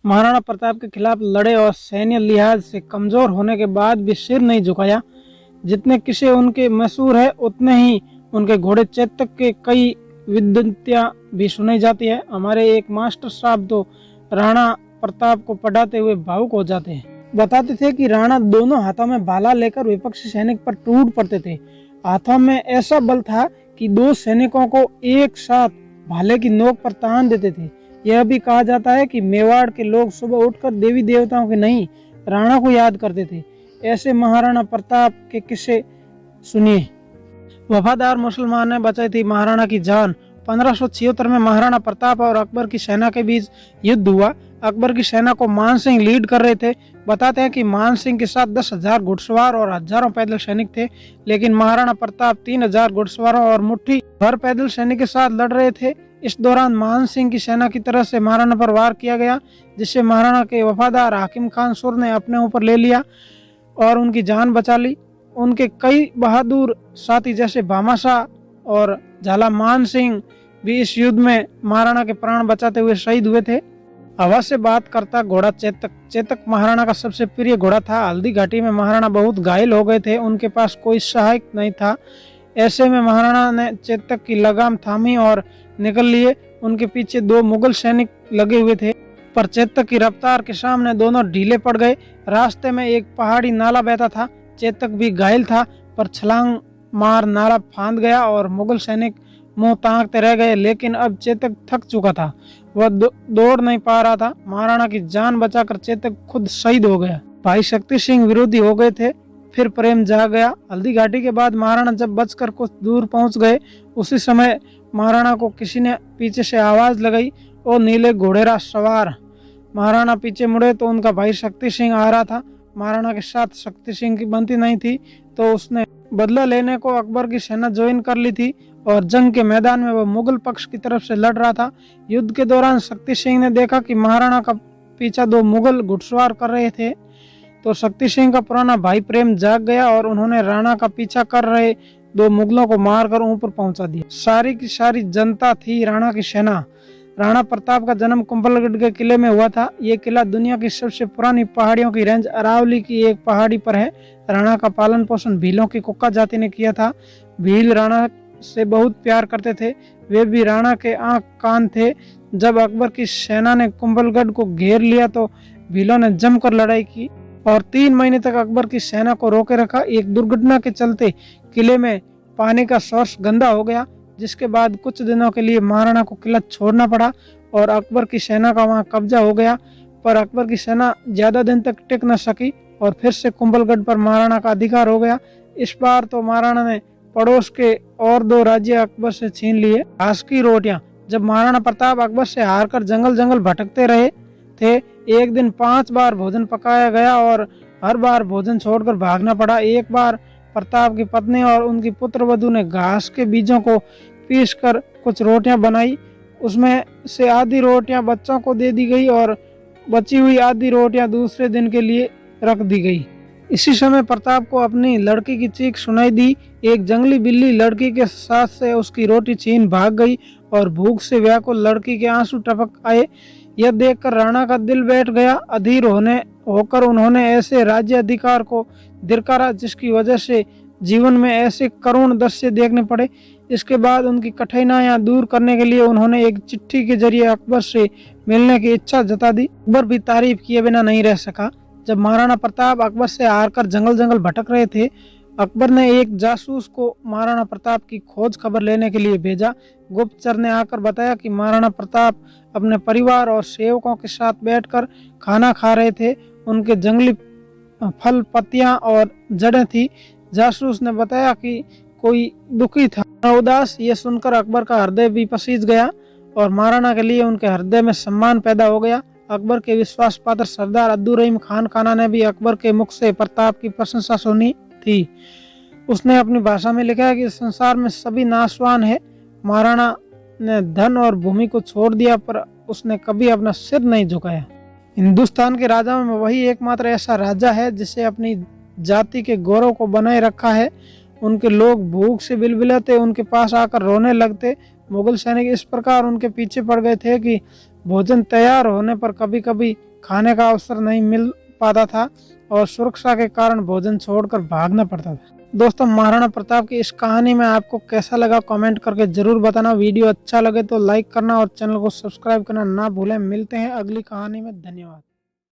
महाराणा प्रताप के खिलाफ लड़े और सैन्य लिहाज से कमजोर होने के बाद भी सिर नहीं झुकाया। जितने किस्से उनके मशहूर है उतने ही उनके घोड़े चेतक के कई विद्वत्तियां भी सुनाई जाती है। हमारे एक मास्टर साहब तो राणा प्रताप को पढ़ाते हुए भावुक हो जाते हैं। बताते थे कि राणा दोनों हाथों में भाला लेकर विपक्षी सैनिक पर टूट पड़ते थे। हाथों में ऐसा बल था कि दो सैनिकों को एक साथ भाले की नोक पर तान देते थे। यह भी कहा जाता है कि मेवाड़ के लोग सुबह उठकर देवी देवताओं के नहीं राणा को याद करते थे। ऐसे महाराणा प्रताप के किस्से सुनिए। वफादार मुसलमान ने बचाई थी महाराणा की जान। 1576 में महाराणा प्रताप और अकबर की सेना के बीच युद्ध हुआ। अकबर की सेना को मान सिंह लीड कर रहे थे। बताते हैं कि मान सिंह के साथ 10,000 घुड़सवार और हजारों पैदल सैनिक थे, लेकिन महाराणा प्रताप 3,000 घुड़सवारों और मुट्ठी भर पैदल सैनिक के साथ लड़ रहे थे। इस दौरान मान सिंह की सेना की तरफ से महाराणा पर वार किया गया, जिससे महाराणा के वफादार हाकिम खान सुर ने अपने ऊपर ले लिया और उनकी जान बचा ली। उनके कई बहादुर साथी जैसे भामाशाह और झाला मान सिंह भी इस युद्ध में महाराणा के प्राण बचाते हुए शहीद हुए थे। हवा से बात करता घोड़ा चेतक। चेतक महाराणा का सबसे प्रिय घोड़ा था। हल्दी घाटी में महाराणा बहुत घायल हो गए थे, उनके पास कोई सहायक नहीं था। ऐसे में महाराणा ने चेतक की लगाम थामी और निकल लिए। उनके पीछे 2 मुगल सैनिक लगे हुए थे, पर चेतक की रफ्तार के सामने दोनों ढीले पड़ गए। रास्ते में एक पहाड़ी नाला बहता था। चेतक भी घायल था, पर छलांग मार नाला फांद गया और मुगल सैनिक मुंह ताकते रह गए। लेकिन अब चेतक थक चुका था, वह दौड़ नहीं पा रहा था। महाराणा की जान बचाकर चेतक खुद शहीद हो गया। भाई शक्ति सिंह विरोधी हो गए थे, फिर प्रेम जाग गया। हल्दी घाटी के बाद महाराणा जब बचकर कुछ दूर पहुंच गए, उसी समय महाराणा को किसी ने पीछे से आवाज लगाई, ओ नीले घोड़ेरा सवार। महाराणा पीछे मुड़े तो उनका भाई शक्ति सिंह आ रहा था। महाराणा के साथ शक्ति सिंह की बनती नहीं थी, तो उसने बदला लेने को अकबर की सेना ज्वाइन कर ली थी और जंग के मैदान में वह मुगल पक्ष की तरफ से लड़ रहा था। युद्ध के दौरान शक्ति सिंह ने देखा कि महाराणा का पीछा 2 मुगल घुड़सवार कर रहे थे, तो शक्ति सिंह का पुराना भाई प्रेम जाग गया और उन्होंने राणा का पीछा कर रहे 2 मुगलों को मारकर ऊपर पहुंचा दिया। सारी की सारी जनता थी राणा की सेना। राणा प्रताप का जन्म कुंभलगढ़ के किले में हुआ था। ये किला दुनिया की सबसे पुरानी पहाड़ियों की रेंज अरावली की एक पहाड़ी पर है। राणा का पालन पोषण भीलों की कुक्का जाति ने किया था। भील राणा से बहुत प्यार करते थे, वे भी राणा के आंख कान थे। जब अकबर की सेना ने कुंभलगढ़ को घेर लिया तो भीलों ने जमकर लड़ाई की और 3 महीने तक अकबर की सेना को रोके रखा। एक दुर्घटना के चलते किले में पानी का सोर्स गंदा हो गया, जिसके बाद कुछ दिनों के लिए महाराणा को किला छोड़ना पड़ा और अकबर की सेना का वहां कब्जा हो गया। पर अकबर की सेना ज्यादा दिन तक टिक न सकी और फिर से कुंभलगढ़ पर महाराणा का अधिकार हो गया। इस बार तो महाराणा ने पड़ोस के और 2 राज्य अकबर से छीन लिए। घास की रोटियां। जब महाराणा प्रताप अकबर से हारकर जंगल जंगल भटकते रहे थे, एक दिन 5 बार भोजन पकाया गया और हर बार भोजन छोड़कर भागना पड़ा। एक बार प्रताप की पत्नी और उनकी पुत्र वधू ने घास के बीजों को पीसकर कुछ रोटियां बनाई। उसमें से आधी रोटियां बच्चों को दे दी गई और बची हुई आधी रोटियां दूसरे दिन के लिए रख दी गई। इसी समय प्रताप को अपनी लड़की की चीख सुनाई दी। एक जंगली बिल्ली लड़की के साथ से उसकी रोटी छीन भाग गई और भूख से व्याकुल लड़की के आंसू टपक आए। यह देखकर राणा का दिल बैठ गया। अधीर होकर उन्होंने ऐसे राज्य अधिकार को धिक्कारा जिसकी वजह से जीवन में ऐसे करुण दृश्य देखने पड़े। इसके बाद उनकी कठिनाइयां दूर करने के लिए उन्होंने एक चिट्ठी के जरिए अकबर से मिलने की इच्छा जता दी। अकबर भी तारीफ किए बिना नहीं रह सका। जब महाराणा प्रताप अकबर से हारकर जंगल जंगल भटक रहे थे, अकबर ने एक जासूस को महाराणा प्रताप की खोज खबर लेने के लिए भेजा। गुप्तचर ने आकर बताया कि महाराणा प्रताप अपने परिवार और सेवकों के साथ बैठकर खाना खा रहे थे। उनके जंगली फल, पत्तियां और जड़ें थी। जासूस ने बताया कि कोई दुखी था, उदास। ये सुनकर अकबर का हृदय भी पसीज गया और महाराणा के लिए उनके हृदय में सम्मान पैदा हो गया। अकबर के विश्वास पात्र सरदार अब्दुल रहीम खान काना ने भी अकबर के मुख से प्रताप की प्रशंसा सुनी थी। उसने अपनी भाषा में लिखा है कि संसार में सभी नाशवान है। महाराणा ने धन और भूमि को छोड़ दिया, पर उसने कभी अपना सिर नहीं झुकाया। हिंदुस्तान के राजाओं में वही एकमात्र ऐसा राजा है जिसे अपनी जाति के गौरव को बनाए रखा है। उनके लोग भूख से बिलबिलाते उनके पास आकर रोने लगते। मुगल सैनिक इस प्रकार उनके पीछे पड़ गए थे कि भोजन तैयार होने पर कभी कभी खाने का अवसर नहीं मिल पाता था और सुरक्षा के कारण भोजन छोड़कर भागना पड़ता था। दोस्तों, महाराणा प्रताप की इस कहानी में आपको कैसा लगा कमेंट करके जरूर बताना। वीडियो अच्छा लगे तो लाइक करना और चैनल को सब्सक्राइब करना ना भूलें। मिलते हैं अगली कहानी में। धन्यवाद।